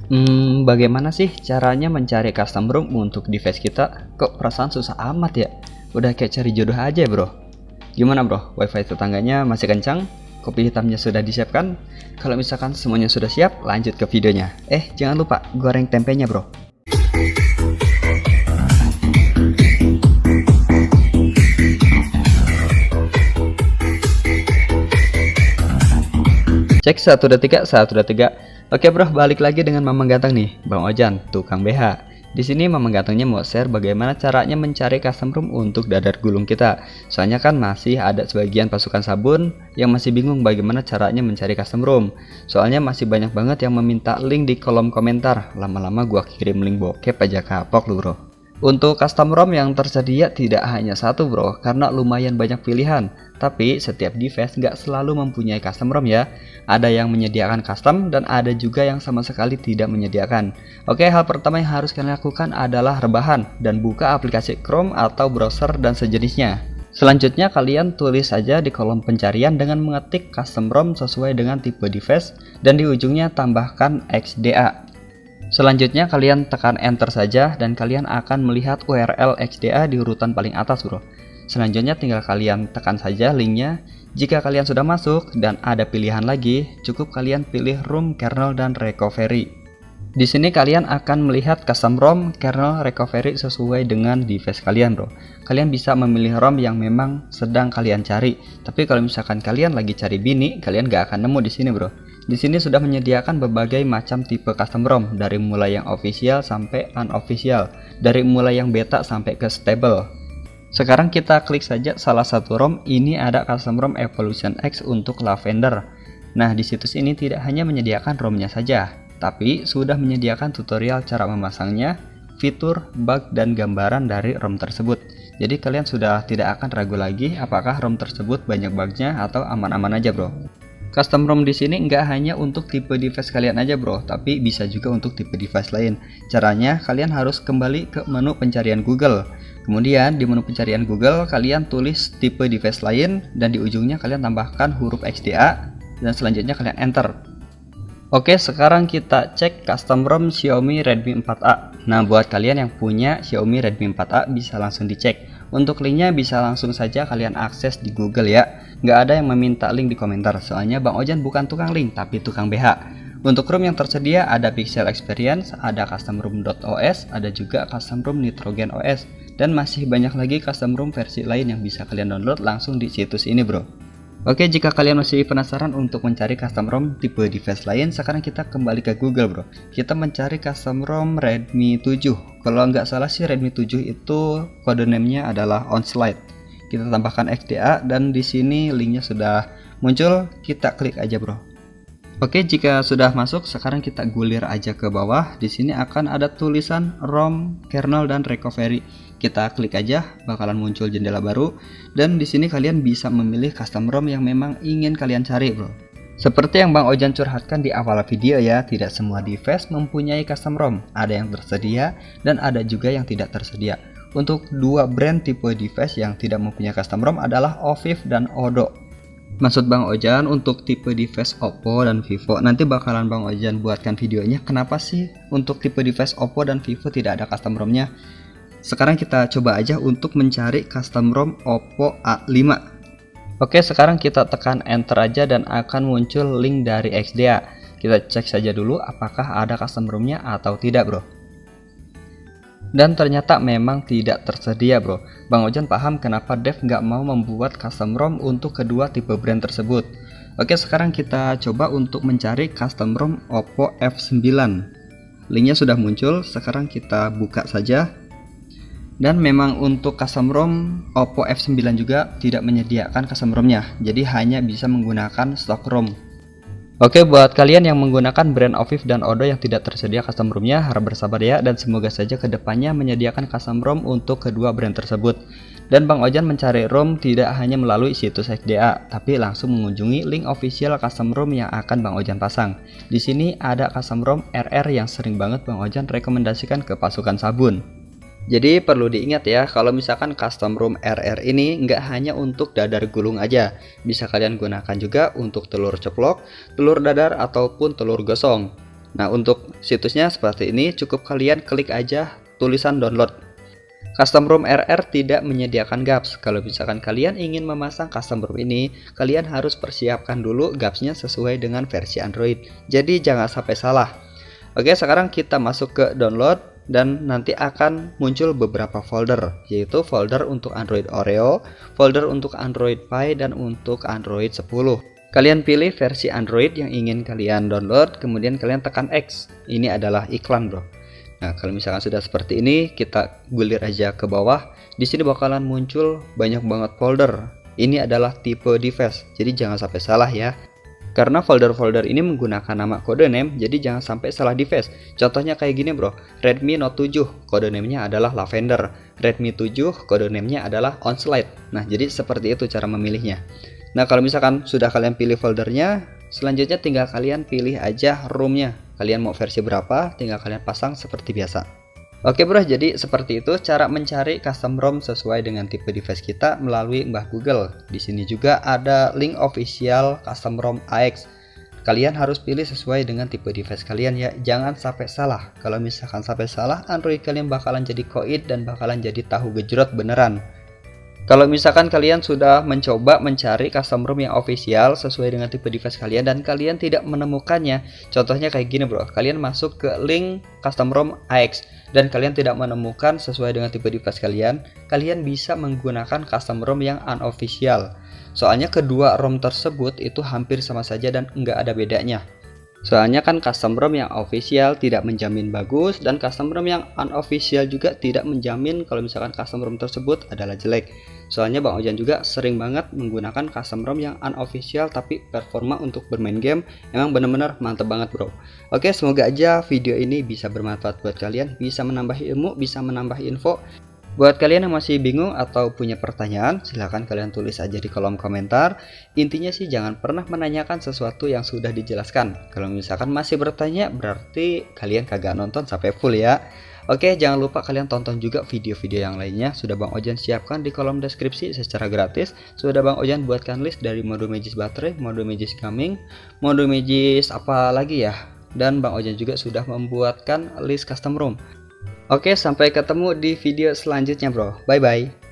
Bagaimana sih caranya mencari custom ROM untuk device kita? Kok perasaan susah amat ya? Udah kayak cari jodoh aja bro. Gimana bro, wifi tetangganya masih kencang? Kopi hitamnya sudah disiapkan? Kalau misalkan semuanya sudah siap, lanjut ke videonya. Jangan lupa goreng tempenya bro. Cek 1 2 3 1 2 3. Oke bro, balik lagi dengan Mamang Ganteng nih, Bang Ojan, tukang BH. Di sini Mamang Gantengnya mau share bagaimana caranya mencari custom ROM untuk dadar gulung kita. Soalnya kan masih ada sebagian pasukan sabun yang masih bingung bagaimana caranya mencari custom ROM. Soalnya masih banyak banget yang meminta link di kolom komentar. Lama-lama gua kirim link bokep aja kapok lu bro. Untuk custom ROM yang tersedia tidak hanya satu bro, karena lumayan banyak pilihan. Tapi setiap device nggak selalu mempunyai custom ROM ya. Ada yang menyediakan custom dan ada juga yang sama sekali tidak menyediakan. Oke, hal pertama yang harus kalian lakukan adalah rebahan dan buka aplikasi Chrome atau browser dan sejenisnya. Selanjutnya kalian tulis saja di kolom pencarian dengan mengetik custom ROM sesuai dengan tipe device dan di ujungnya tambahkan XDA. Selanjutnya kalian tekan enter saja dan kalian akan melihat URL XDA di urutan paling atas bro. Selanjutnya tinggal kalian tekan saja linknya. Jika kalian sudah masuk dan ada pilihan lagi, cukup kalian pilih ROM, kernel, dan recovery. Di sini kalian akan melihat custom ROM, kernel, recovery sesuai dengan device kalian bro. Kalian bisa memilih ROM yang memang sedang kalian cari. Tapi kalau misalkan kalian lagi cari bini, kalian gak akan nemu di sini bro. Di sini sudah menyediakan berbagai macam tipe custom ROM, dari mulai yang official sampai unofficial, dari mulai yang beta sampai ke stable. Sekarang kita klik saja salah satu ROM. Ini ada custom ROM Evolution X untuk Lavender. Nah, di situs ini tidak hanya menyediakan ROM-nya saja, tapi sudah menyediakan tutorial cara memasangnya, fitur, bug, dan gambaran dari ROM tersebut. Jadi kalian sudah tidak akan ragu lagi apakah ROM tersebut banyak bugnya atau aman-aman aja bro. Custom ROM di sini nggak hanya untuk tipe device kalian aja bro, tapi bisa juga untuk tipe device lain. Caranya kalian harus kembali ke menu pencarian Google. Kemudian di menu pencarian Google kalian tulis tipe device lain dan di ujungnya kalian tambahkan huruf XDA dan selanjutnya kalian enter. Oke, sekarang kita cek custom ROM Xiaomi Redmi 4A. Nah, buat kalian yang punya Xiaomi Redmi 4A bisa langsung dicek. Untuk linknya bisa langsung saja kalian akses di Google ya. Nggak ada yang meminta link di komentar, soalnya Bang Ojan bukan tukang link tapi tukang BH. Untuk ROM yang tersedia ada Pixel Experience, ada custom ROM.os, ada juga custom ROM Nitrogen OS, dan masih banyak lagi custom ROM versi lain yang bisa kalian download langsung di situs ini bro. Oke, jika kalian masih penasaran untuk mencari custom ROM tipe device lain, sekarang kita kembali ke Google bro. Kita mencari custom ROM Redmi 7. Kalau nggak salah sih Redmi 7 itu kode name-nya adalah Onslide. Kita tambahkan XDA dan di sini linknya sudah muncul, kita klik aja bro. Oke, jika sudah masuk, sekarang kita gulir aja ke bawah. Di sini akan ada tulisan ROM, kernel, dan recovery. Kita klik aja, bakalan muncul jendela baru. Dan di sini kalian bisa memilih custom ROM yang memang ingin kalian cari bro. Seperti yang Bang Ojan curhatkan di awal video ya, tidak semua device mempunyai custom ROM. Ada yang tersedia dan ada juga yang tidak tersedia. Untuk dua brand tipe device yang tidak mempunyai custom ROM adalah Oviv dan Odo. Maksud Bang Ojan untuk tipe device Oppo dan Vivo, nanti bakalan Bang Ojan buatkan videonya kenapa sih untuk tipe device Oppo dan Vivo tidak ada custom ROM-nya. Sekarang kita coba aja untuk mencari custom ROM Oppo A5. Oke, sekarang kita tekan enter aja dan akan muncul link dari XDA. Kita cek saja dulu apakah ada custom ROM-nya atau tidak bro. Dan ternyata memang tidak tersedia bro. Bang Ojan paham kenapa dev nggak mau membuat custom ROM untuk kedua tipe brand tersebut. Oke, sekarang kita coba untuk mencari custom ROM Oppo F9. Linknya sudah muncul, sekarang kita buka saja. Dan memang untuk custom ROM Oppo F9 juga tidak menyediakan custom ROM-nya, jadi hanya bisa menggunakan stok ROM. Oke, buat kalian yang menggunakan brand Oviv dan Odo yang tidak tersedia custom ROM-nya, harap bersabar ya, dan semoga saja kedepannya menyediakan custom ROM untuk kedua brand tersebut. Dan Bang Ojan mencari ROM tidak hanya melalui situs XDA, tapi langsung mengunjungi link official custom ROM yang akan Bang Ojan pasang. Di sini ada custom ROM RR yang sering banget Bang Ojan rekomendasikan ke pasukan sabun. Jadi perlu diingat ya, kalau misalkan custom ROM RR ini nggak hanya untuk dadar gulung aja, bisa kalian gunakan juga untuk telur ceplok, telur dadar, ataupun telur gosong. Nah, untuk situsnya seperti ini, cukup kalian klik aja tulisan download. Custom ROM RR tidak menyediakan GApps. Kalau misalkan kalian ingin memasang custom ROM ini, kalian harus persiapkan dulu GApps-nya sesuai dengan versi Android. Jadi jangan sampai salah. Oke, sekarang kita masuk ke download dan nanti akan muncul beberapa folder, yaitu folder untuk Android Oreo, folder untuk Android Pie, dan untuk Android 10. Kalian pilih versi Android yang ingin kalian download, kemudian kalian tekan X. Ini adalah iklan, bro. Nah, kalau misalkan sudah seperti ini, kita gulir aja ke bawah. Di sini bakalan muncul banyak banget folder. Ini adalah tipe device, jadi jangan sampai salah ya. Karena folder-folder ini menggunakan nama kode name, jadi jangan sampai salah device. Contohnya kayak gini, bro. Redmi Note 7, kode name-nya adalah Lavender. Redmi 7, kode name-nya adalah Onslide. Nah, jadi seperti itu cara memilihnya. Nah, kalau misalkan sudah kalian pilih foldernya, selanjutnya tinggal kalian pilih aja ROM-nya. Kalian mau versi berapa, tinggal kalian pasang seperti biasa. Oke bro, jadi seperti itu cara mencari custom ROM sesuai dengan tipe device kita melalui Mbah Google. Di sini juga ada link official custom ROM AX. Kalian harus pilih sesuai dengan tipe device kalian ya, jangan sampai salah. Kalau misalkan sampai salah, Android kalian bakalan jadi koid dan bakalan jadi tahu gejrot beneran. Kalau misalkan kalian sudah mencoba mencari custom ROM yang official sesuai dengan tipe device kalian dan kalian tidak menemukannya, contohnya kayak gini bro, kalian masuk ke link custom ROM AX dan kalian tidak menemukan sesuai dengan tipe device kalian, kalian bisa menggunakan custom ROM yang unofficial. Soalnya kedua ROM tersebut itu hampir sama saja dan nggak ada bedanya. Soalnya kan custom ROM yang official tidak menjamin bagus dan custom ROM yang unofficial juga tidak menjamin kalau misalkan custom ROM tersebut adalah jelek. Soalnya Bang Ojan juga sering banget menggunakan custom ROM yang unofficial tapi performa untuk bermain game emang bener-bener mantep banget bro. Oke, semoga aja video ini bisa bermanfaat buat kalian, bisa menambah ilmu, bisa menambah info. Buat kalian yang masih bingung atau punya pertanyaan, silahkan kalian tulis aja di kolom komentar. Intinya sih jangan pernah menanyakan sesuatu yang sudah dijelaskan. Kalau misalkan masih bertanya, berarti kalian kagak nonton sampai full ya. Oke, jangan lupa kalian tonton juga video-video yang lainnya. Sudah Bang Ojan siapkan di kolom deskripsi secara gratis. Sudah Bang Ojan buatkan list dari mode Magis baterai, mode Magis gaming, mode Magis apa lagi ya. Dan Bang Ojan juga sudah membuatkan list custom ROM. Oke, sampai ketemu di video selanjutnya bro. Bye bye.